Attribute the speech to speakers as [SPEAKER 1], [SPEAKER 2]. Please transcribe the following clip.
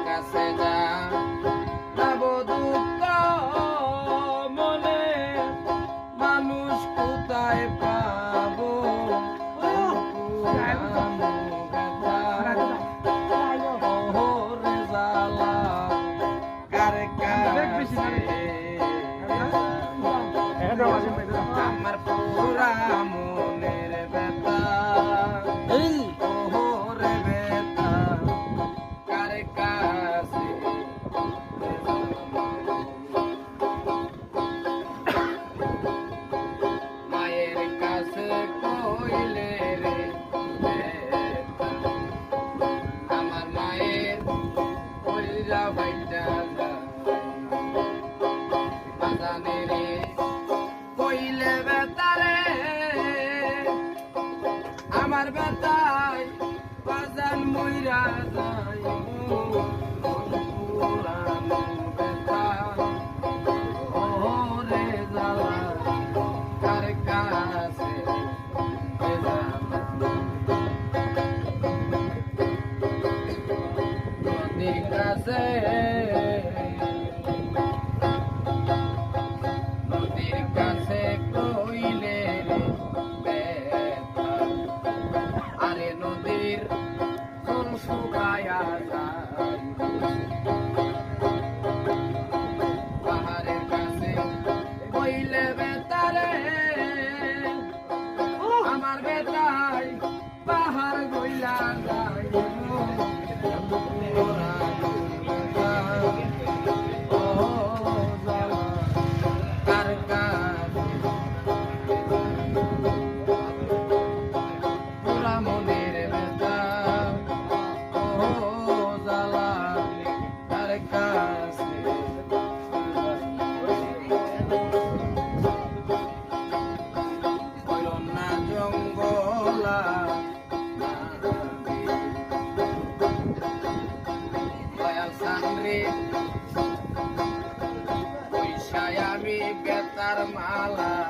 [SPEAKER 1] কাছে যা দুঃখ মনে মানুষ কোথায় পাবো আমার পুরা মনের ব্যথা ওরে ব্যথা কার কাছে মায়ের কাছে কইলে রে ব্যথা আমার মায়ের কইরা বাইটা বাজানে রে কইলে বেতারে আমার বেতায় বাজান মইরা যায় পুরানো বেতা ওরে জ্বালা কার কাছে নদীর কাছে নদীর কাছে কইলে ব্যথা আরে নদীর কোন শুকায়া যায় পাহাড়ের কাছে কইলে বেতারে আমার বেতায় পাহাড় গইলা যায় মনের ব্যথা ও জ্বালা তার কাছে না জঙ্গলা দয়াল সামনে পয়সায় আমি বেতার মালা